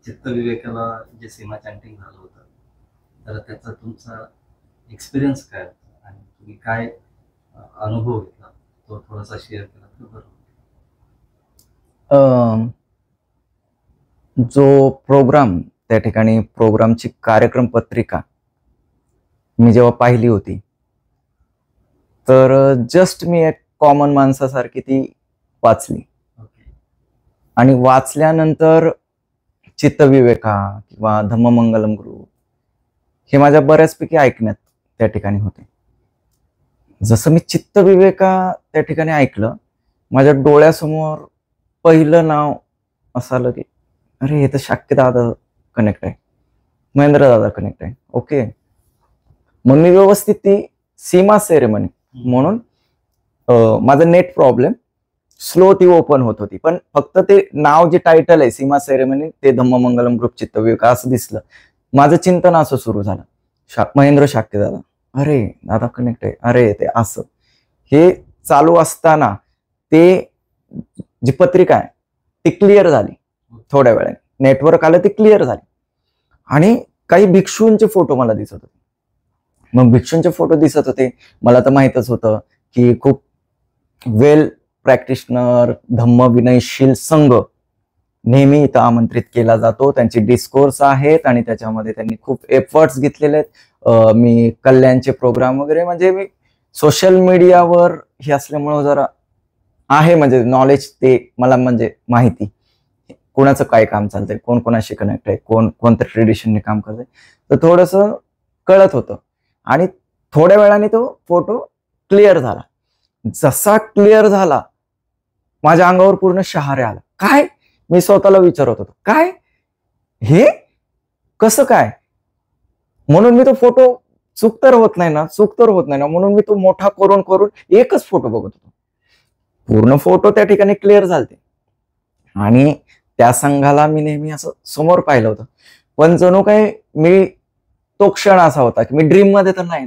चित्तविवेकाला जे सीमा चॅन्टिंग झालं होतं, तर त्याचा तुमचा एक्सपिरियन्स काय होता आणि तुम्ही काय अनुभव घेतला, तो थोडासा शेअर केला तर बरं होईल. जो प्रोग्राम त्या ठिकाणी प्रोग्रामची कार्यक्रम पत्रिका मी जेव्हा पाहिली होती, तर जस्ट मी एक कॉमन माणसासारखी ती वाचली आणि वाचल्यानंतर चित्तविवेका किंवा धम्ममंगलम ग्रुप हे माझ्या बऱ्याचपैकी ऐकण्यात त्या ठिकाणी होते. जसं मी चित्तविवेका त्या ठिकाणी ऐकलं, माझ्या डोळ्यासमोर पहिलं नाव असं आलं की अरे हे तर शाक्य दादा कनेक्ट आहे, महेंद्र दादा कनेक्ट आहे. ओके, मग मी व्यवस्थित ती सीमा सेरेमनी म्हणून माझं नेट प्रॉब्लेम स्लो ती ओपन होत होती, पण फक्त ते नाव जे टायटल आहे सीमा सेरेमनी ते धम्ममंगलम ग्रुप चित्तविवेका असं दिसलं. माझं चिंतन असं सुरू झालं, महेंद्र शाक्य दादा, अरे दादा कनेक्ट आहे, अरे ते असं हे चालू असताना ते जी पत्रिका आहे ती क्लिअर झाली. थोड्या वेळाने नेटवर्क आलं, ती क्लिअर झाली आणि काही भिक्षूंचे फोटो मला दिसत होते. मग भिक्षूंचे फोटो दिसत होते, मला तर माहितच होतं की खूप वेल प्रॅक्टिशनर धम्म विनयशील संघ नेहमी इथं आमंत्रित केला जातो. त्यांची डिस्कोर्स आहेत आणि त्याच्यामध्ये त्यांनी खूप एफर्ट्स घेतलेले आहेत. मी कल्याणचे प्रोग्राम वगैरे म्हणजे मी सोशल मीडियावर हे असल्यामुळं जरा आहे, म्हणजे नॉलेज ते मला म्हणजे माहिती कोणाचं काय काम चालतंय, कोण कोणाशी कनेक्ट आहे, कोण कोणत्या ट्रेडिशनने काम करतंय, तर थोडंसं कळत होतं. आणि थोड्या वेळाने तो फोटो क्लिअर झाला. जसा क्लिअर झाला माझ्या अंगावर पूर्ण शहारे आला. काय, मी स्वतःला विचारत होतो, काय हे कसं काय, म्हणून मी तो फोटो चूक तर होत नाही ना, म्हणून मी तो मोठा करून करून एकच फोटो बघत होतो. पूर्ण फोटो त्या ठिकाणी क्लिअर झालते आणि त्या संघाला मी नेहमी असं समोर पाहिलं होतं, पण जणू काय मी तो क्षण असा होता की मी ड्रीम मध्ये तर नाही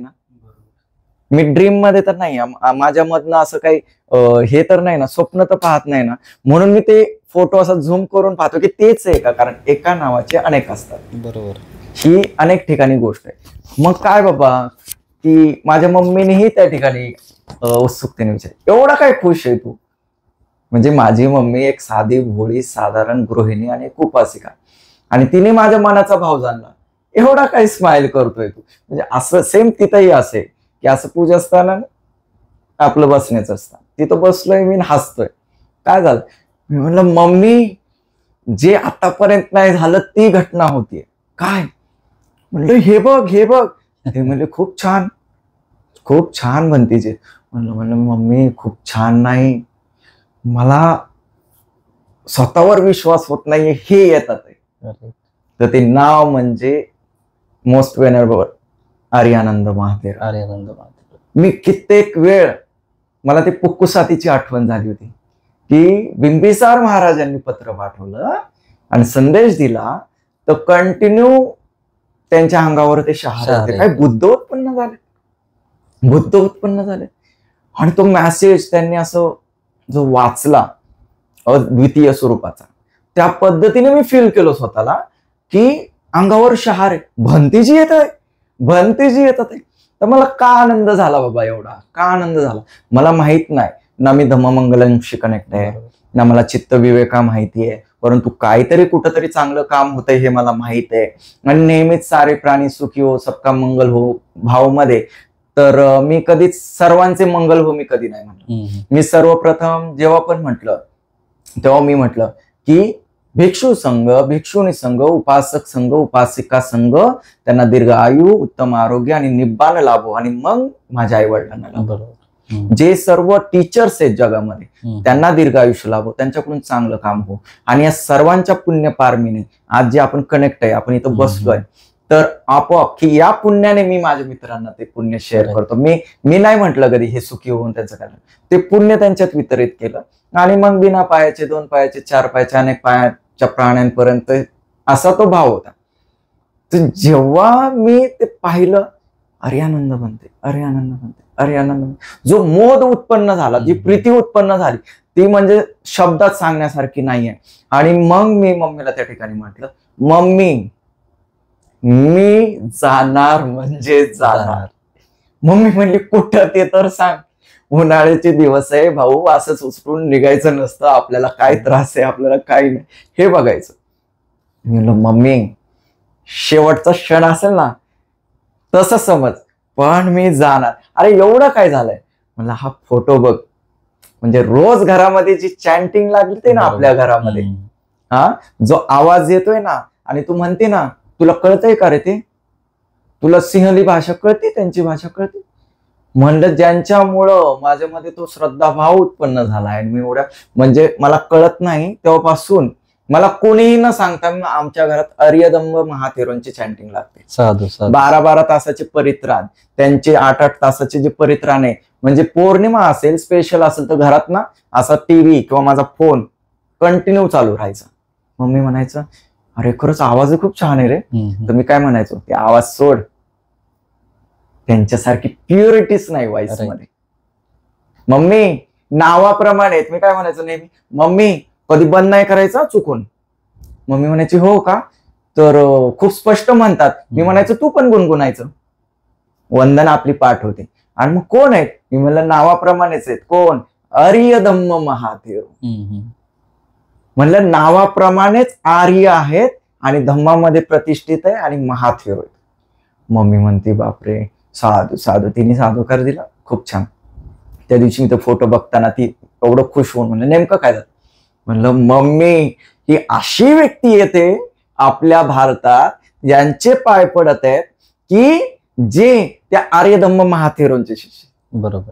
ना, माझ्या मधनं असं काही हे तर नाही ना, स्वप्न तर पाहत नाही ना, म्हणून मी ते फोटो असा झूम करून पाहतो की तेच आहे का, कारण एका नावाचे अनेक असतात. बरोबर, ही अनेक ठिकाणी गोष्ट आहे. मग काय बाबा की माझ्या मम्मीनेही त्या ठिकाणी उत्सुकतेने विचार, एवढा काय खुश आहे तू, म्हणजे माझी मम्मी एक साधी भोळी साधारण गृहिणी आणि एक उपासिका, आणि तिने माझ्या मनाचा भाव जाणला, एवढा काय स्माइल करतोय तू. म्हणजे असं सेम तिथंही असे की असं पूजा असताना आपलं बसण्याचं असतं, तिथं बसलोय मी हसतोय, काय झालं, मी म्हणलं मम्मी जे आतापर्यंत नाही झालं ती घटना होतीये, काय म्हणलं हे बघ हे बघ, ते म्हणले खूप छान खूप छान म्हणतीचे. म्हणलं मम्मी खूप छान नाही, मला स्वतःवर विश्वास होत नाहीये हे येतात आहे. तर ते नाव म्हणजे मोस्ट वेनरेबल आर्यानंद महातेर. मी कित्येक वेळ मला ते पुक्कुसातीची आठवण झाली होती की बिंबिसार महाराजांनी पत्र पाठवलं आणि संदेश दिला, तर कंटिन्यू त्यांच्या अंगावर ते शहारे होते. काय बुद्ध उत्पन्न झाले आणि तो मेसेज त्यांनी असं जो वाचला अद्वितीय स्वरूपाचा, त्या पद्धतीने मी फील केलं स्वतःला की अंगावर शहारे, भंतीजी येतात. तर मला का आनंद झाला बाबा, एवढा का आनंद झाला मला माहित नाही ना. मी धम्ममंगलमशी कनेक्ट आहे ना, मला चित्तविवेका माहिती आहे, परंतु काहीतरी कुठंतरी चांगलं काम होतंय हे मला माहित आहे. आणि नेहमीच सारे प्राणी सुखी हो, सबका मंगल हो भाव मध्ये, तर मी कधीच सर्वांचे मंगल हो मी कधी नाही म्हटलं. मी सर्वप्रथम जेव्हा पण म्हटलं तेव्हा मी म्हटलं की भिक्षू संघ, भिक्षुणी संघ, उपासक संघ, उपासिका संघ, त्यांना दीर्घ आयु, उत्तम आरोग्य आणि निब्बाण लाभो, आणि मग माझ्या आई वडिलांना लाभो. जे सर्व टीचर्स आहेत जगामध्ये त्यांना दीर्घ आयुष्य लाभो, त्यांच्याकडून चांगलं काम हो, आणि या सर्वांच्या पुण्य पारमीने आज जे आपण कनेक्ट आहे, आपण इथं बसलोय, तर आपोआप की या पुण्याने मी माझ्या मित्रांना ते पुण्य शेअर करतो. मी नाही म्हटलं कधी हे सुखी होऊन त्यांचं काय, ते पुण्य त्यांच्यात वितरित केलं. आणि मग बिना पायाचे, 2 पायाचे, 4 पायाचे, अनेक पायाच्या प्राण्यांपर्यंत असा तो भाव होता. तर जेव्हा मी ते पाहिलं, अरे आनंद बनते, जो मोद उत्पन्न झाला, जी प्रीती उत्पन्न झाली, ती म्हणजे शब्दात सांगण्यासारखी नाहीये. आणि मग मी मम्मीला त्या ठिकाणी म्हटलं, मम्मी मी जाणार म्हणजे जाणार. मम्मी म्हणली कुठं ते तर सांग. उन्हाळ्याचे दिवस आहे भाऊ, असंच उचलून निघायचं नसतं, आपल्याला काय त्रास आहे, आपल्याला काय नाही हे बघायचं. मी म्हणलं मम्मी शेवटचा क्षण असेल ना तसं समज, पण मी जाणार. अरे एवढं काय झालंय म्हणलं, हा फोटो बघ. म्हणजे रोज घरामध्ये जी चॅन्टिंग लागते ना आपल्या घरामध्ये, हा जो आवाज येतोय ना, आणि तू म्हणते ना तुला कळतंय का रे ते, तुला सिंहली भाषा कळते, त्यांची भाषा कळते. म्हणलं ज्यांच्यामुळं माझ्यामध्ये तो श्रद्धाभाव उत्पन्न झाला आहे. मी एवढ्या म्हणजे मला कळत नाही तेव्हापासून मला कोणीही न सांगता आमच्या घरात अर्यदम्ब महाथेरोंची चॅन्टिंग लागते. साधू 12-12 तासाचे परित्राण, त्यांचे 8-8 तासाचे जे परित्राण आहे. म्हणजे पौर्णिमा असेल, स्पेशल असेल तर घरात ना असा टीव्ही किंवा माझा फोन कंटिन्यू चालू राहायचा. मम्मी म्हणायचं अरे खरंच आवाज खूप छान आहे रे. तर मी काय म्हणायचो, ते आवाज सोड, त्यांच्यासारखी प्युरिटीच नाही व्हॉइस मध्ये. मम्मी नावाप्रमाणे, मी काय म्हणायचो नेहमी, मम्मी कधी बंद नाही करायचा चुकून. मम्मी म्हणायची हो का, तर खूप स्पष्ट म्हणतात. मी म्हणायचं तू पण गुणगुणायचं, वंदना आपली पाठ होते. आणि मग कोण आहेत, मी म्हणलं नावाप्रमाणेच आहेत. कोण, अर्यधम्म महाथेरो. म्हणलं नावाप्रमाणेच आर्य आहेत आणि धम्मामध्ये प्रतिष्ठित आहे आणि महाथेरो आहेत. मम्मी म्हणते बापरे साधू साधू, तिने साधूकार दिला, खूप छान. त्या दिवशी मी तो फोटो बघताना ती एवढं खुश होऊन म्हणलं नेमकं काय झालं. म्हणलं मम्मी ही अशी व्यक्ती येते आपल्या भारतात ज्यांचे पाय पडत आहेत की जे त्या आर्यधम्म महाथेरोंचे शिष्य. बरोबर.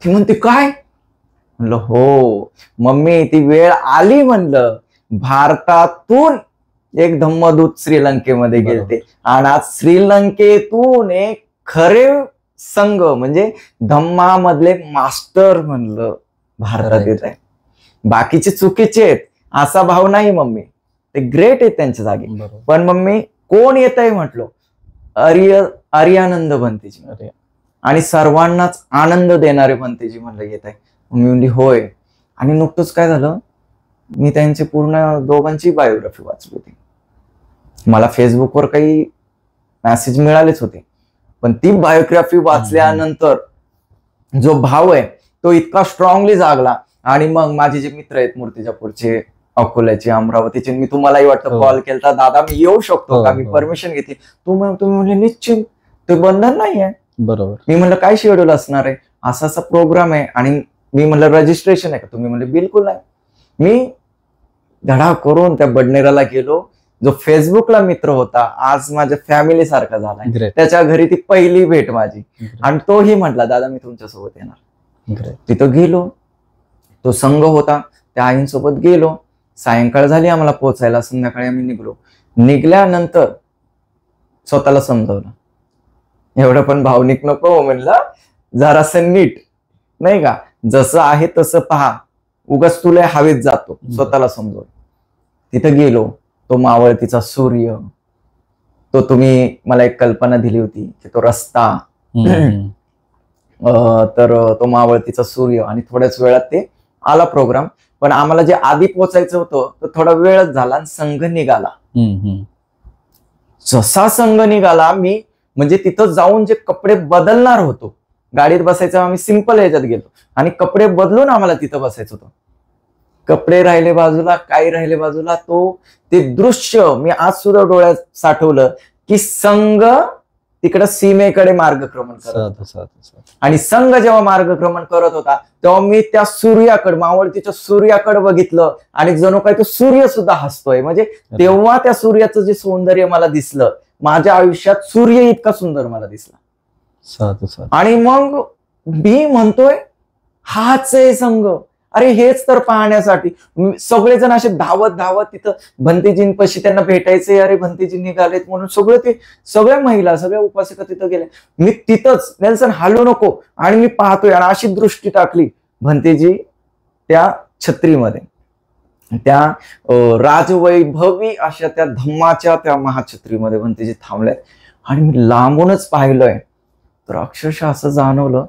ती म्हणते काय, म्हणलं हो मम्मी ती वेळ आली. म्हणलं भारतातून एक धम्मदूत श्रीलंकेमध्ये गेलते आणि आज श्रीलंकेतून एक खरे संघ म्हणजे धम्मामधले मास्टर म्हणलं भारतात येत आहे. बाकीचे चुकीचे आहेत असा भाव नाही मम्मी, ते ग्रेट आहेत त्यांच्या जागी. पण मम्मी कोण येत आहे म्हटलो, अर्यानंद भंतेजी आणि सर्वांनाच आनंद देणारे भंतेजी म्हणलं येत आहे. मम्मी म्हणली होय. आणि नुकतंच काय झालं, मी त्यांची पूर्ण दोघांची बायोग्राफी वाचली होती. मला फेसबुकवर काही मेसेज मिळालेच होते, पण ती बायोग्राफी वाचल्यानंतर जो भाव आहे तो इतका स्ट्रॉंगली जागला. आणि मग माझे जे मित्र आहेत मूर्तिजापूरचे, अकोल्याचे, अमरावतीचे, मी तुम्हालाही वाटतं कॉल केला, दादा मी येऊ शकतो का, मी परमिशन घेतली. तुम्ही म्हणले निश्चित, ते बंधन नाही आहे. बरोबर. मी म्हणलं काय शेड्यूल असणार आहे, असा असा प्रोग्राम आहे. आणि मी म्हणलं रजिस्ट्रेशन आहे का, तुम्ही म्हणले बिलकुल नाही. मी धडा करून त्या बडनेराला गेलो. जो फेसबुकला मित्र होता आज माझ्या फॅमिली सारखा झाला, त्याच्या घरी ती पहिली भेट माझी. आणि तोही म्हटला दादा मी तुमच्यासोबत येणार. तिथं गेलो, तो संघ होता, त्या आईंसोबत गेलो. सायंकाळ झाली आम्हाला पोहोचायला, संध्याकाळी आम्ही निघलो. निघल्यानंतर स्वतःला समजवलं एवढं पण भावनिक नको म्हणलं, जरासं नीट नाही का, जसं आहे तसं पहा, उगाच तुला हवेत जातो, स्वतःला समजवलं. तिथं गेलो, तो मावळतीचा सूर्य, तो तुम्ही मला एक कल्पना दिली होती की तो रस्ता, तर तो मावळतीचा सूर्य. आणि थोड्याच वेळात ते आला प्रोग्राम. पण आम्हाला जे आधी पोहोचायचं होतं तर थोडा वेळच झाला आणि संघ निघाला. जसा संघ निघाला, मी म्हणजे तिथं जाऊन जे कपडे बदलणार होतो, गाडीत बसायचं आम्ही सिंपल ह्याच्यात गेलो आणि कपडे बदलून आम्हाला तिथं बसायचं होतं. कपडे राहिले बाजूला, काय राहिले बाजूला, ते दृश्य मी आज सुद्धा डोळ्यात साठवलं की संघ तिकडं सीमेकडे मार्गक्रमण करत. आणि संघ जेव्हा मार्गक्रमण करत होता तेव्हा मी त्या सूर्याकडे, मावळतीच्या सूर्याकडे बघितलं आणि जणू काही तो सूर्य सुद्धा हसतोय. म्हणजे तेव्हा त्या सूर्याचं जे सौंदर्य मला दिसलं, माझ्या आयुष्यात सूर्य इतका सुंदर मला दिसला. आणि मग मी म्हणतोय हाच आहे संघ. अरे हेच तर पाहण्यासाठी सगळेजण असे धावत धावत तिथं भंतेजींपाशी त्यांना भेटायचे. अरे भंतेजी निघालेत म्हणून सगळ्या महिला, सगळ्या उपासिका तिथं गेल्या. मी तिथंच नेल्सन हालू नको, आणि मी पाहतोय आणि अशी दृष्टी टाकली भंतेजी त्या छत्रीमध्ये, त्या राजवैभवी अशा त्या धम्माच्या त्या महाछत्रीमध्ये भंतेजी थांबल्यात. आणि मी लांबूनच पाहिलंय तर अक्षरशः असं जाणवलं,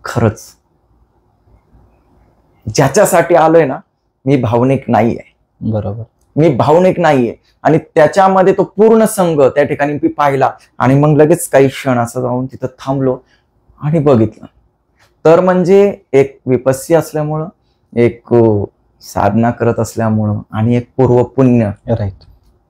खरंच ज्याच्यासाठी आलोय ना मी भावनिक नाही आहे. बरोबर. मी भावनिक नाहीये. आणि त्याच्यामध्ये तो पूर्ण संघ त्या ठिकाणी मी पाहिला आणि मग लगेच काही क्षण असं जाऊन तिथं थांबलो आणि बघितलं. तर म्हणजे एक विपस्सी असल्यामुळं, एक साधना करत असल्यामुळं आणि एक पूर्व पुण्य, राईट.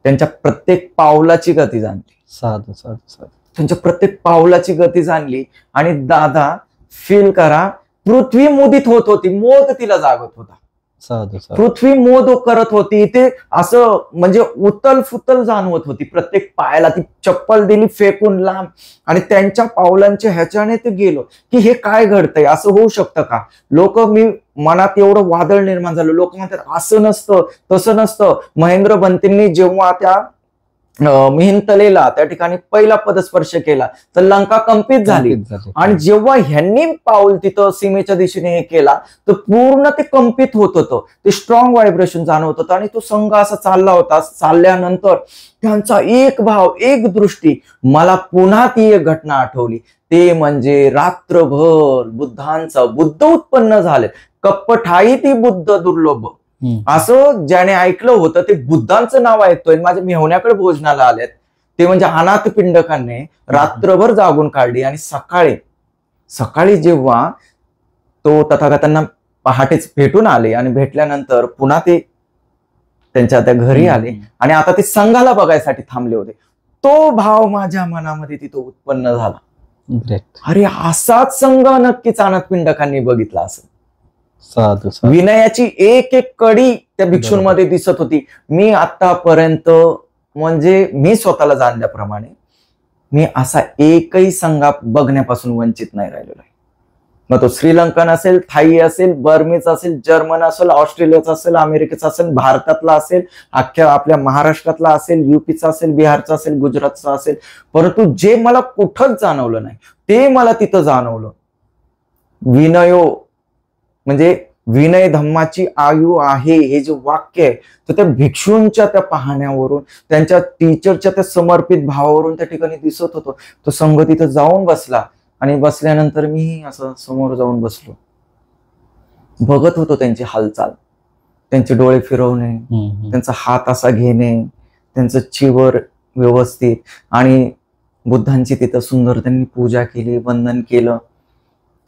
त्यांच्या प्रत्येक पावलाची गती जाणली. साधू साधू साधू. त्यांच्या प्रत्येक पावलाची गती जाणली. आणि दादा फील करा, पृथ्वी मोदित होत होती, मोद तिला जागत होता. साधू साधू. पृथ्वी मोद करत होती. ते असं म्हणजे उतल फुतल जाणवत होती प्रत्येक पायाला. ती चप्पल दिली फेकून लांब आणि त्यांच्या पावलांच्या ह्याच्याने ते गेलो की हे काय घडतंय, असं होऊ शकतं का? लोक, मी मनात एवढं वादळ निर्माण झालं. लोक म्हणतात असं नसतं, तसं नसतं. महेंद्र बंतींनी जेव्हा त्या मिहिंतलेला त्या ठिकाणी पहिला पदस्पर्श केला तर लंका कंपित झाली. आणि जेव्हा ह्यांनी पाऊल तिथं सीमेच्या दिशेने हे केला तर पूर्ण ते कंपित होत होतं. ते स्ट्रॉंग व्हायब्रेशन जाणवत होतं. आणि तो संघ असा चालला होता. चालल्यानंतर त्यांचा एक भाव, एक दृष्टी, मला पुन्हा ती एक घटना आठवली. ते म्हणजे रात्रभर बुद्ध उत्पन्न झाले. कप्पठाई ती बुद्ध दुर्लभ, असं ज्याने ऐकलं होतं ते बुद्धांचं नाव ऐकतोय. माझ्या मेहण्याकडे भोजनाला आलेत ते म्हणजे अनाथ पिंडकांनी रात्रभर जागून काढली. आणि सकाळी जेव्हा तो तथागतांना पहाटेच भेटून आले आणि भेटल्यानंतर पुन्हा ते त्यांच्या त्या घरी आले आणि आता ते संघाला बघायसाठी थांबले होते. तो भाव माझ्या मनामध्ये तिथं उत्पन्न झाला. अरे असाच संघ नक्कीच अनाथ पिंडकांनी बघितला असं. साधू. विनयाची एक एक कडी त्या भिक्षूंमध्ये दिसत होती. मी आतापर्यंत म्हणजे मी स्वतःला जाणल्याप्रमाणे मी असा एकही संघ बघण्यापासून वंचित नाही राहिलेलो आहे. मग तो श्रीलंकन असेल, थाई असेल, बर्मीच असेल, जर्मन असेल, ऑस्ट्रेलियाचा असेल, अमेरिकेचा असेल, भारतातला असेल, अख्ख्या आपल्या महाराष्ट्रातला असेल, युपीचा असेल, बिहारचा असेल, गुजरातचा असेल. परंतु जे मला कुठंच जाणवलं नाही ते मला तिथं जाणवलं. विनयो म्हणजे विनय धम्माची आयु आहे हे जे वाक्य आहे तर त्या भिक्षूंच्या त्या पाहण्यावरून, त्यांच्या टीचरच्या त्या समर्पित भावावरून त्या ठिकाणी दिसत होतो. तो संघ तिथं जाऊन बसला आणि बसल्यानंतर मी असं समोर जाऊन बसलो, बघत होतो त्यांची हालचाल, त्यांचे डोळे फिरवणे, त्यांचा हात असा घेणे, त्यांचं चिवर व्यवस्थित. आणि बुद्धांची तिथं सुंदर त्यांनी पूजा केली, वंदन केलं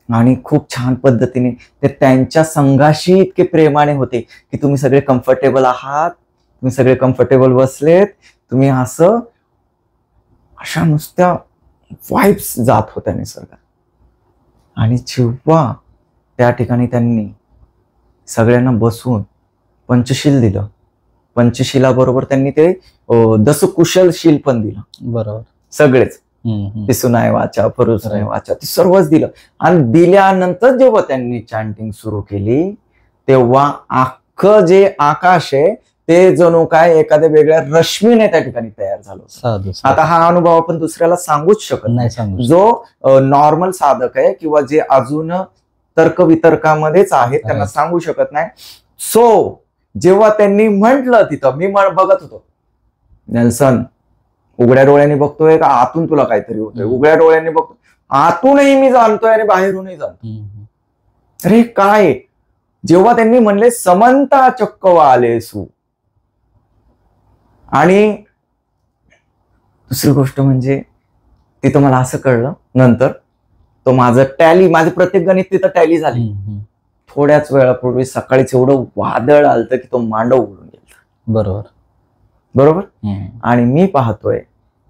आणि खूप छान पद्धतीने ते त्यांच्या संघाशी इतके प्रेमाने होते की तुम्ही सगळे कम्फर्टेबल आहात, तुम्ही सगळे कम्फर्टेबल बसलेत, तुम्ही असं, अशा नुसत्या वाइब्स जात होत्या निसर्गात. आणि जेव्हा त्या ठिकाणी त्यांनी सगळ्यांना बसवून पंचशील दिलं, पंचशिलाबरोबर त्यांनी ते दसकुशलशील पण दिलं. बरोबर, सगळेच पिसुनाय वाचा, फरुसनाय वाचा, ते सर्वच दिलं. आणि दिल्यानंतर जेव्हा त्यांनी चॅन्टिंग सुरू केली तेव्हा अख्खं जे आकाश आहे ते जणू काय एखाद्या वेगळ्या रश्मीने त्या ठिकाणी तयार झालं. आता हा अनुभव आपण दुसऱ्याला सांगूच शकत नाही. जो नॉर्मल साधक आहे किंवा जे अजून तर्कवितर्कामध्येच आहेत त्यांना सांगू शकत नाही. सो जेव्हा त्यांनी म्हटलं तिथं, मी बघत होतो, नेल्सन उघड्या डोळ्यांनी बघतोय का आतून तुला काहीतरी होतंय? उघड्या डोळ्यांनी बघतो, आतूनही मी जाणतोय आणि बाहेरूनही जाणतोय. अरे काय? जेव्हा त्यांनी म्हणले समंता चक्कवा आलेसू, आणि दुसरी गोष्ट म्हणजे तिथं मला असं कळलं नंतर, तो माझं प्रत्येक गणित तिथं टॅली झाली. थोड्याच वेळापूर्वी सकाळीच एवढं वादळ आलतं की तो मांडव उडून गेला. बरोबर. आणि मी पाहतोय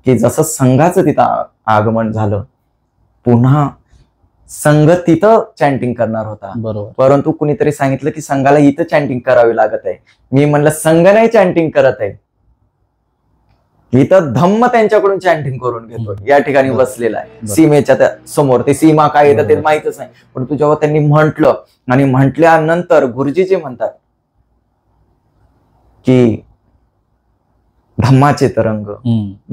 की जसं संघाचं तिथं आगमन झालं, पुन्हा संघ तिथं चॅन्टिंग करणार होता. बरोबर. परंतु कुणीतरी सांगितलं की संघाला इथं चॅन्टिंग करावी लागत आहे. मी म्हणलं संघ नाही चॅन्टिंग करत आहे, इथं धम्म त्यांच्याकडून चॅन्टिंग करून घेतो. या ठिकाणी बसलेला आहे सीमेच्या त्या समोर. ते सीमा काय येतं ते माहितच नाही. परंतु जेव्हा त्यांनी म्हटलं आणि म्हटल्यानंतर गुरुजी जे म्हणतात की धम्माचे तरंग,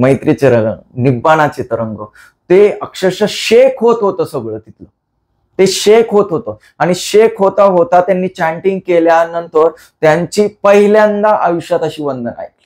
मैत्रीचे रंग, निब्बाणाचे तरंग, ते अक्षरशः शेक होत होतं सगळं तिथलं. ते शेक होत होतं. आणि शेक होता होता त्यांनी चॅन्टिंग केल्यानंतर त्यांची पहिल्यांदा आयुष्यात अशी वंदन ऐकली.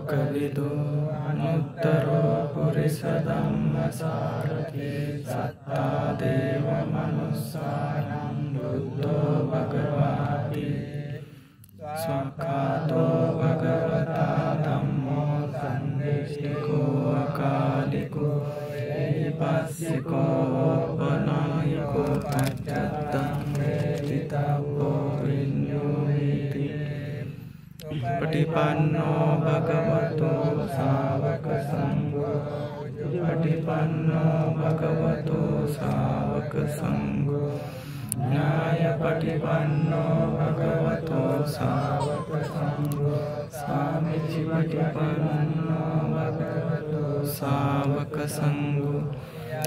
कविदो अनुत्तरो पुरुषधम्मसारथि सत्ता देव मनुस्सानं बुद्धो भगवाति स्वाख्यातो भगवता धम्मो सन्देशिको अकालिको एहिपास्सिको वनायको पश्चात्तं वेदितव्यो विन्योति पटिपन्नो भगवतो सावक संगो पटिपन्नो भगवतो सावक संगो न्याय पटिपन्नो भगवतो सावक संगो स्वामीजी पटिपन्नो भगवतो सावक संगो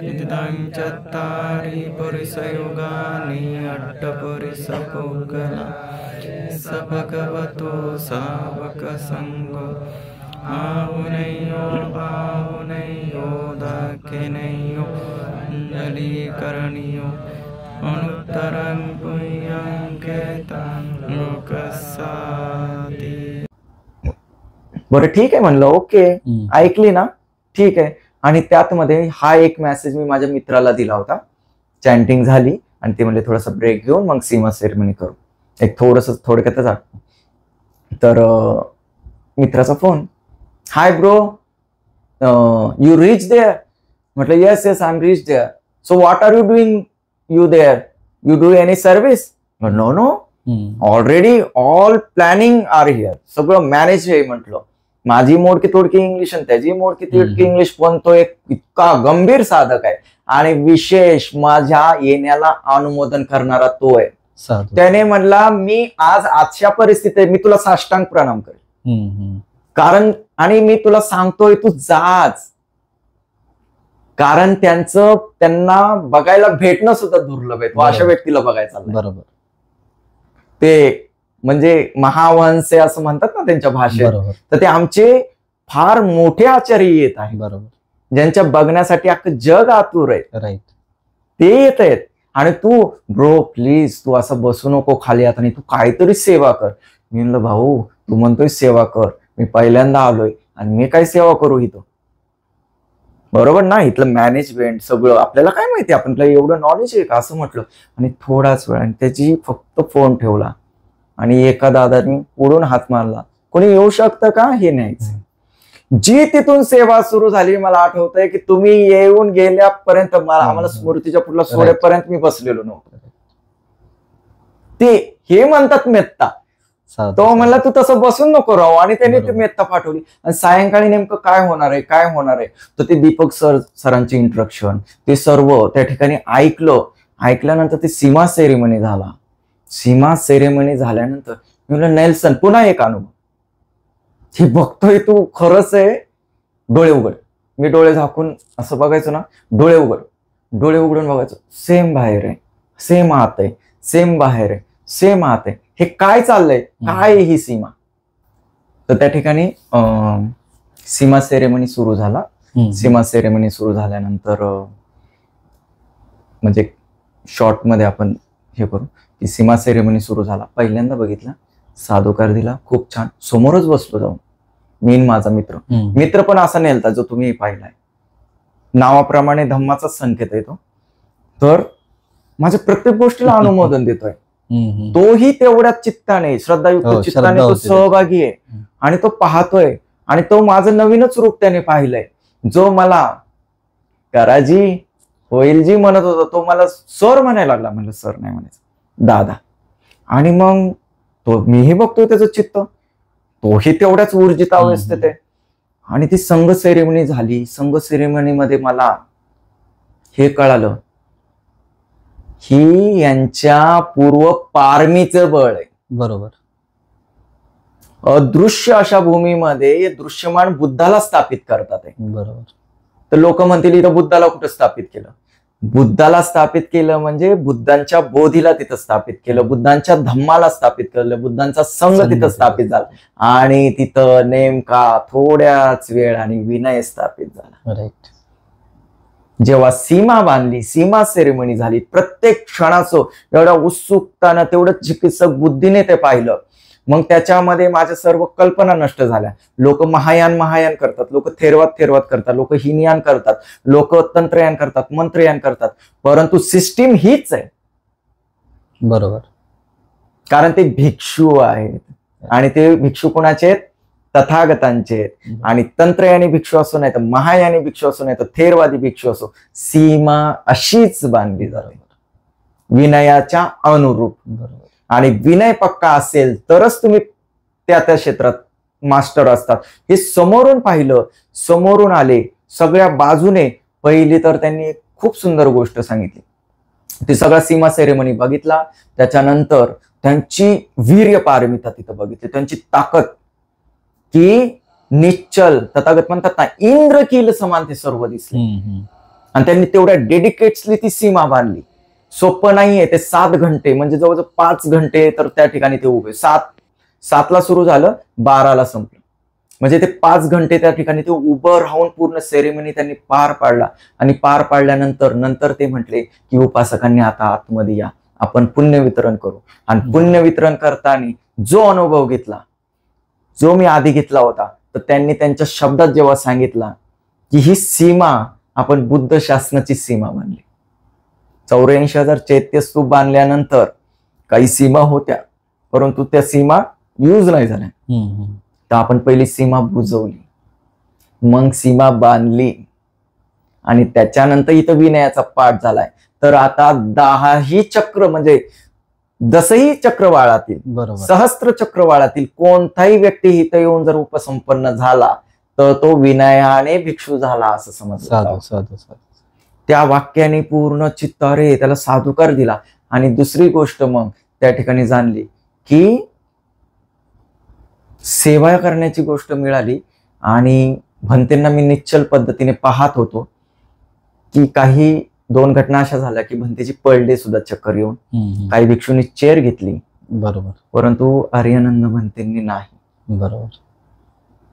इदं चत्तारि पुरुषयोगानि अट्टपुरुषपुगला स भगवतो सावक संगो आहुनयो बाहुनयो दाक्षिणयो अंजलिकरणयो अनुत्तरं पुण्यं केतं लोकस्साति. बरं ठीक आहे म्हणलं, ओके ऐकली ना, ठीक आहे. आणि त्यात मध्ये हा एक मेसेज मी माझ्या मित्राला दिला होता. चॅन्टिंग झाली आणि ते म्हणले थोडासा ब्रेक घेऊन मग सीमा सेरेमनी करू. एक थोडक्यातच आठवण. तर मित्राचा phone, hi bro, you reach there. म्हटलं yes yes I am reach there. So what are you doing you there? You do any service? No no, already all planning are here. सगळं manage आहे म्हटलं. माझी मोडकी तोडकी English आणि त्याची मोडकी तोडकी English, पण तो एक इतका गंभीर साधक आहे आणि विशेष माझ्या येण्याला अनुमोदन करणारा तो आहे. त्याने म्हणला मी आज आजच्या परिस्थितीत मी तुला साष्टांग प्रणाम करेन, कारण आणि मी तुला सांगतोय तू जाच, कारण त्यांना बघायला भेटणं सुद्धा दुर्लभ आहे. तो अशा व्यक्तीला बघायचा. बरोबर. ते म्हणजे महावंश असं म्हणतात ना त्यांच्या भाषेत. तर ते आमचे फार मोठे आचार्य येत आहेत. बरोबर. ज्यांच्या बघण्यासाठी अख्खं जग आतुर आहे. राईट. ते येत आहेत. आणि तू ब्रो प्लीज तू असं बसू नको खाली हाताने, तू काहीतरी सेवा कर. मी म्हणलं भाऊ तू म्हणतोय सेवा कर, मी पहिल्यांदा आलोय आणि मी काय सेवा करू इथं? बरोबर ना, इथलं मॅनेजमेंट सगळं आपल्याला काय माहिती, आपल्याला एवढं नॉलेज आहे का असं म्हटलं. आणि थोडाच वेळ आणि त्याची फक्त फोन ठेवला आणि एका दादानी पुढून हात मारला, कोणी येऊ शकतं का हे न्यायचं. जी तिथून सेवा सुरू झाली मला आठवतंय की तुम्ही येऊन गेल्यापर्यंत आम्हाला स्मृतीच्या पुढला सोडेपर्यंत मी बसलेलो नव्हतो. ते हे म्हणतात मेत्ता. तो म्हणला तू तसं बसून नको राहू, आणि त्यांनी ती मेत्ता पाठवली. आणि सायंकाळी नेमकं काय होणार आहे तर ते दीपक सरांचे इंट्रोडक्शन ते सर्व त्या ठिकाणी ऐकलं. ऐकल्यानंतर ते सीमा सेरेमनी झाला. सीमा सेरेमनी झाल्यानंतर मी म्हणलं नेल्सन पुन्हा एक अनुभव. हे बघतोय तू खरंच आहे, डोळे उघड. मी डोळे झाकून असं बघायचो ना, डोळे उघडून बघायचं. सेम बाहेर आहे, सेम आत आहे, सेम बाहेर आहे, सेम आत आहे. हे काय चाललंय, काय ही सीमा? तर त्या ठिकाणी सीमा सेरेमनी सुरू झाला. सीमा सेरेमनी सुरू झाल्यानंतर म्हणजे शॉर्ट मध्ये आपण हे करू की सीमा सेरेमनी सुरू झाला. पहिल्यांदा बघितला, साधुकार दिला, खूप छान. समोरच बसलो जाऊन मी माझा मित्र पण असा नेलता जो तुम्ही पाहिलाय. नावाप्रमाणे धम्माचा संकेत आहे तो. तर माझ्या प्रत्येक गोष्टीला अनुमोदन देतोय. तोही तेवढ्याच चित्ताने, श्रद्धायुक्त चित्ताने तो सहभागी आहे आणि तो पाहतोय. आणि तो माझं नवीनच रूप त्याने पाहिलंय, जो मला कराजी होईलजी म्हणत होता तो मला सर म्हणायला लागला. म्हणलं सर नाही म्हणायचं, दादा. आणि मग तो मीही बघतोय त्याचं चित्त, तोही तेवढ्याच ऊर्जित अवस्थेत आहे. आणि ती संघ सेरेमनी झाली. संघ सेरेमनीमध्ये मला हे कळालं ही यांच्या पूर्व पारमीचं बळ आहे. बरोबर. अदृश्य अशा भूमीमध्ये दृश्यमान बुद्धाला स्थापित करतात आहे. बरोबर. तर लोक म्हणतील इथं बुद्धाला कुठं स्थापित केलं? बुद्धाला स्थापित केलं म्हणजे बुद्धांच्या बोधीला तिथं स्थापित केलं, बुद्धांच्या धम्माला स्थापित केलं, बुद्धांचा संघ तिथं स्थापित झाला आणि तिथं नेमका थोड्याच वेळाने विनय स्थापित झाला. राईट. जेव्हा सीमा बांधली, सीमा सेरेमनी झाली, प्रत्येक क्षणाचं एवढ्या उत्सुकतानं तेवढं चिकित्सक बुद्धीने ते पाहिलं. मग त्याच्यामध्ये माझ्या सर्व कल्पना नष्ट झाल्या. लोक महायान करतात, लोक थेरवाद करतात, लोक हिनयान करतात, लोक तंत्रयान करतात, मंत्रयान करतात, परंतु सिस्टीम हीच आहे. बरोबर. कारण ते भिक्षू आहेत आणि ते भिक्षू कोणाचे आहेत? तथागतांचे आहेत. आणि तंत्रयानी भिक्षू असो नाही तर महायानी भिक्षू असो नाही तर थेरवादी भिक्षू असो, सीमा अशीच बांधली जाते विनयाच्या अनुरूप. बरोबर. आणि विनय पक्का असेल तरच तुम्ही त्या त्या क्षेत्रात मास्टर असतात. हे समोरून पाहिलं, समोरून आले, सगळ्या बाजूने. पहिली तर त्यांनी एक खूप सुंदर गोष्ट सांगितली. ती सगळा सीमा सेरेमनी बघितला, त्याच्यानंतर त्यांची वीर्य पारमिता तिथं बघितली, त्यांची ताकद की निश्चल तथागत म्हणतात ना इंद्रकील समान ते सर्व दिसले. आणि त्यांनी तेवढ्या डेडिकेटली ती सीमा बांधली. सोपं नाहीये ते. 7 घंटे म्हणजे जवळजवळ 5 घंटे तर त्या ठिकाणी ते उभे. 7ला सुरू झालं, 12ला संपलं. म्हणजे ते 5 घंटे त्या ठिकाणी ते उभं राहून पूर्ण सेरेमनी त्यांनी पार पाडला. आणि पार पाडल्यानंतर ते म्हटले की उपासकांनी आता आतमध्ये या, आपण पुण्य वितरण करू. आणि पुण्य वितरण करताना जो अनुभव घेतला, जो मी आधी घेतला होता, तर त्यांनी त्यांच्या शब्दात जेव्हा सांगितला की ही सीमा आपण बुद्ध शासनाची सीमा बांधली. 84,000 चैत्यस्तूप बांधल्यानंतर काही सीमा होत्या, परंतु त्या सीमा यूज नाही झाल्या. तर आपण पहिली सीमा बुजवली, मग सीमा बांधली आणि त्याच्यानंतर इथं विनयाचा पाठ झालाय. तर आता 10ही चक्र म्हणजे दसही चक्रवाळातील, सहस्त्र चक्रवाळातील कोणताही व्यक्ती इथं येऊन जर उपसंपन्न झाला तर तो विनयाने भिक्षू झाला असं समजलं. त्या वाक्याने पूर्ण चित्तारे त्याला साधुकार दिला. आणि दुसरी गोष्ट मग त्या ठिकाणी जाणली की सेवा करण्याची गोष्ट मिळाली. आणि भंतेंना मी निश्चल पद्धतीने पाहत होतो की काही 2 घटना अशा झाल्या की भंतेची पडले सुद्धा चक्कर येऊन. काही भिक्षूंनी चेअर घेतली, बरोबर, परंतु आर्यानंद भंतेंनी नाही. बरोबर.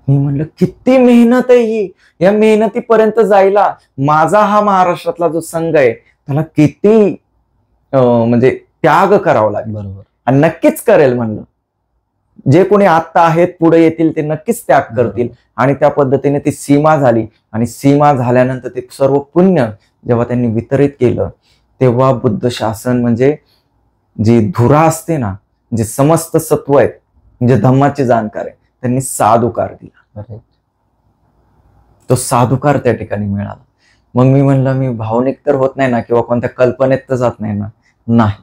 मी म्हणलं किती मेहनत आहे ही, या मेहनतीपर्यंत जायला माझा हा महाराष्ट्रातला जो संघ आहे त्याला किती म्हणजे त्याग करावा लागेल. बरोबर. आणि नक्कीच करेल म्हणलं. जे कोणी आता आहेत पुढे येतील ते नक्कीच त्याग करतील. आणि त्या पद्धतीने ती सीमा झाली. आणि सीमा झाल्यानंतर ते सर्व पुण्य जेव्हा त्यांनी वितरित केलं तेव्हा बुद्ध शासन म्हणजे जी धुरा असते ना, जे समस्त सत्व आहेत, म्हणजे धम्माचे जाणकार आहे, त्यांनी साधुकार दिला. तो साधुकार त्या ठिकाणी मिळाला. मग मी म्हणलं मी भावनिक तर होत नाही ना किंवा कोणत्या कल्पनेत तर जात नाही ना. नाही,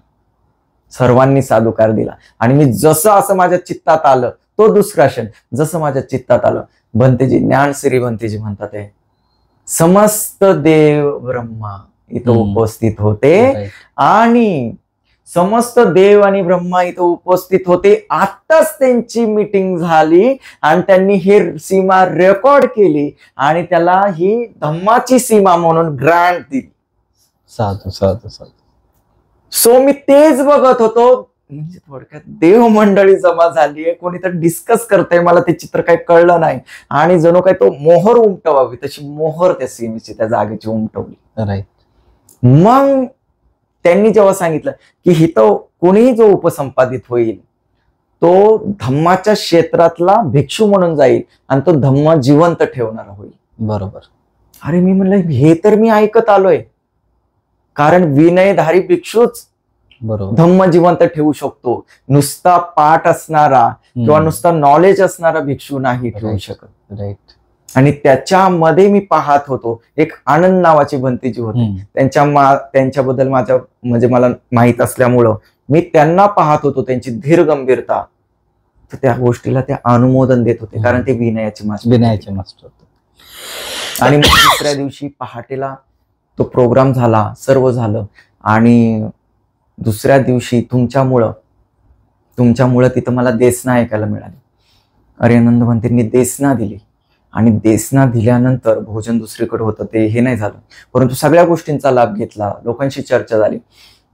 सर्वांनी साधुकार दिला. आणि मी जसं असं माझ्या चित्तात आलं, तो दुसरा क्षण जसं माझ्या चित्तात आलं, भंतेजी ज्ञानश्री भंतेजी म्हणतात आहे समस्त देव ब्रह्मा इथं उपस्थित होते. आणि समस्त देव आणि ब्रह्मा इथं उपस्थित होते. आताच त्यांची मीटिंग झाली आणि त्यांनी ही सीमा रेकॉर्ड केली आणि त्याला ही धम्माची सीमा म्हणून ग्रँट दिली. साधू साधू साधू. सो मी तेच बघत होतो. म्हणजे थोडक्यात देव मंडळी जमा झालीये, कोणी तर डिस्कस करतंय, मला ते चित्र काही कळलं नाही. आणि जणू काही तो मोहर उमटवावी तशी मोहर त्या सीमेची त्या जागेची उमटवली. राईट. मग त्यांनी जेव्हा सांगितलं की हिथं कोणीही जो उपसंपादित होईल तो धम्माच्या क्षेत्रातला भिक्षू म्हणून जाईल आणि तो धम्म जिवंत ठेवणारा होईल. बरोबर. अरे मी म्हणलं हे तर मी ऐकत आलोय, कारण विनयधारी भिक्षूच धम्म जिवंत ठेवू शकतो. नुसता पाठ असणारा किंवा नुसता नॉलेज असणारा भिक्षू नाही ठेवू शकत. राईट. आणि त्याच्यामध्ये मी पाहत होतो एक आनंद नावाची भंतेजी होती. त्यांच्याबद्दल माझ्या म्हणजे मला माहित असल्यामुळं मी त्यांना पाहत होतो, त्यांची धीर गंभीरता. तर त्या गोष्टीला ते अनुमोदन देत होते, कारण ते विनयाचे मास्टर होते. आणि मग दुसऱ्या दिवशी पहाटेला तो प्रोग्राम झाला, सर्व झालं आणि दुसऱ्या दिवशी तुमच्यामुळं तिथं मला देसना ऐकायला मिळाली. आर्यानंद भंतेंनी देसना दिली आणि देसना दिल्यानंतर भोजन दुसरीकडे होतं ते हे नाही झालं, परंतु सगळ्या गोष्टींचा लाभ घेतला, लोकांशी चर्चा झाली.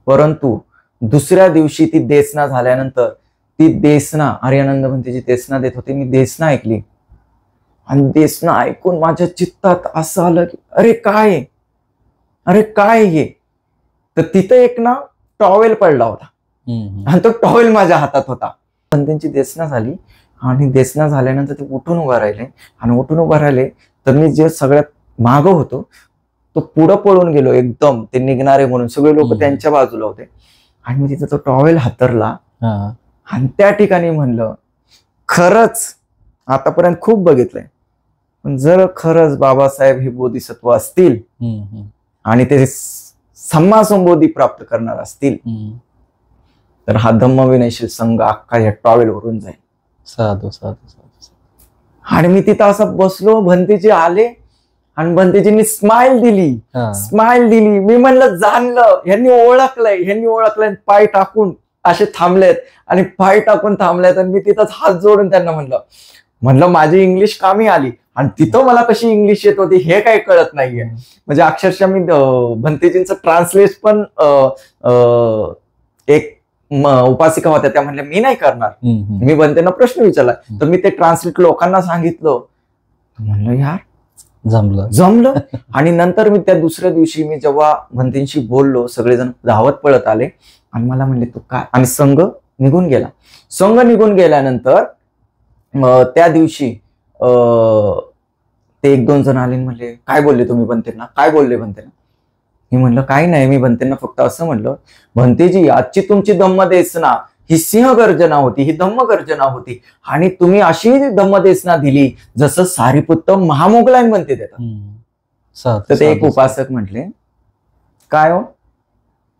परंतु दुसऱ्या दिवशी ती देसना झाल्यानंतर ती देसना आर्यानंद भंते जी देसना देत होते, मी देसना ऐकली आणि देसना ऐकून माझ्या चित्तात असं आलं की अरे काय हे. तर तिथं एक ना टॉवेल पडला होता आणि तो टॉवेल माझ्या हातात होता. भंतेंची देसना झाली आणि देसना झाल्यानंतर ते उठून उभा राहिले तर मी जे सगळ्यात मागं होतो तो पुढं पळून गेलो एकदम, ते निघणारे म्हणून सगळे लोक त्यांच्या बाजूला होते आणि मी तिथं तो टॉवेल हातरला आणि त्या ठिकाणी म्हणलं, खरंच आतापर्यंत खूप बघितलंय, पण जर खरंच बाबासाहेब हे बोधिसत्व असतील आणि ते संबोधी प्राप्त करणार असतील तर हा धम्मविनयशील संघ अख्खा या टॉवेल वरून जाईल. साधू साधू साधू. आणि मी तिथं असं बसलो, भंतेजी आले आणि भंतेजींनी स्माइल दिली. मी म्हणलं जाणलं, ह्यांनी ओळखलंय. पाय टाकून असे थांबलेत आणि मी तिथंच हात जोडून त्यांना म्हणलं माझी इंग्लिश कामी आली आणि तिथं मला कशी इंग्लिश येत होती हे काही कळत नाहीये. म्हणजे अक्षरशः मी भंतेजींचं ट्रान्सलेट पण एक उपासिका होत्या त्या म्हणल्या मी नाही करणार. मी भंतेंना प्रश्न विचारला तर मी ते ट्रान्सलेट लोकांना सांगितलं. म्हणलं यार जमलं. आणि नंतर मी त्या दुसऱ्या दिवशी मी जेव्हा भंतेंशी बोललो, सगळेजण धावत पळत आले आणि मला म्हणले तू काय, आणि संघ निघून गेल्यानंतर त्या दिवशी ते 1-2 जण आले म्हणले काय बोलले तुम्ही भंतेंना, मी म्हणलं काही नाही, मी भंतेंना फक्त असं म्हणलं, भंतेजी आजची तुमची धम्मदेसना ही सिंहगर्जना होती, ही धम्मगर्जना होती आणि तुम्ही अशी धम्मदेसना दिली जसं सारीपुत्त महामोगलाईन म्हणते देतात. तर ते एक उपासक म्हटले काय हो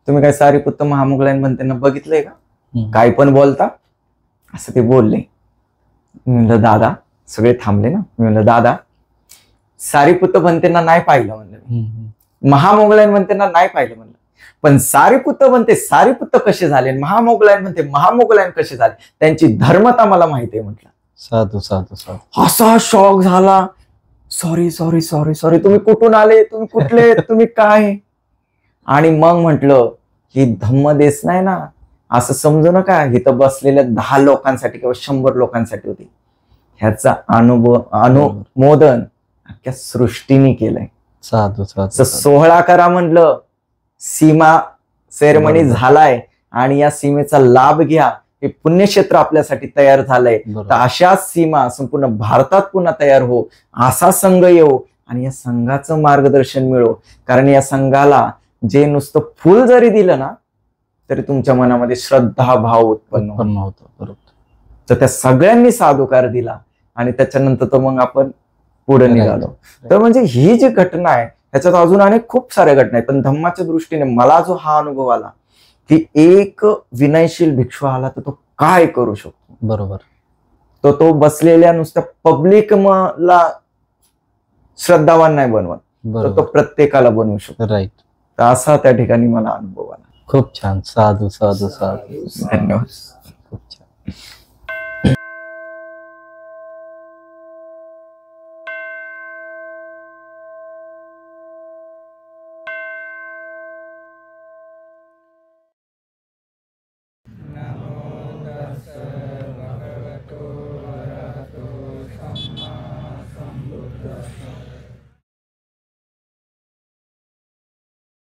तुम्ही काय सारीपुत्त महामोगलाईन म्हणते बघितलंय का, काय पण बोलता, असं ते बोलले. मी म्हणलं दादा, सगळे थांबले ना, मी म्हणलं दादा सारीपुत्त भंतेंना नाही पाहिलं म्हणलं, महामोगलाईन म्हणतेना नाही पाहिलं म्हणलं, पण सारीपुत्त कसे झाले, महामोगलाईन कसे झाले, त्यांची धर्मता मला माहिती आहे म्हटलं. साधू साधू साधू. असा शॉक झाला. सॉरी तुम्ही कुठून आले, तुम्ही कुठले, तुम्ही काय. आणि मग म्हटलं ही धम्मदेसना आहे ना, असं समजू नका इथं बसलेल्या 10 लोकांसाठी किंवा 100 लोकांसाठी होती. ह्याचा अनुमोदन अख्ख्या सृष्टीने केलंय. साधू साधू. 16 करा म्हटलं, सीमा सेरेमनी झालाय आणि या सीमेचा लाभ घ्या, हे पुण्यक्षेत्र आपल्यासाठी तयार झालंय. तर अशाच सीमा संपूर्ण भारतात पुन्हा तयार हो, असा संघ येऊ आणि या संघाचं मार्गदर्शन मिळो. कारण या संघाला जे नुसतं फुल जरी दिलं ना तरी तुमच्या मनामध्ये श्रद्धा भाव उत्पन्न होतो. बरोबर. तर त्या सगळ्यांनी साधुकार दिला आणि त्याच्यानंतर तर मग आपण पुढे निघालो. तर म्हणजे ही जी घटना आहे ह्याच्यात अजून अनेक खूप साऱ्या घटना आहेत, पण धम्माच्या दृष्टीने मला जो हा अनुभव आला की एक विनयशील भिक्षू आला तर तो काय करू शकतो. बरोबर. तो बसलेल्या नुसत्या पब्लिक ला श्रद्धावान नाही बनवत, तो प्रत्येकाला बनवू शकतो. राईट. तर असा त्या ठिकाणी मला अनुभव आला. खूप छान. साधू साधू साधू. धन्यवाद. खूप छान.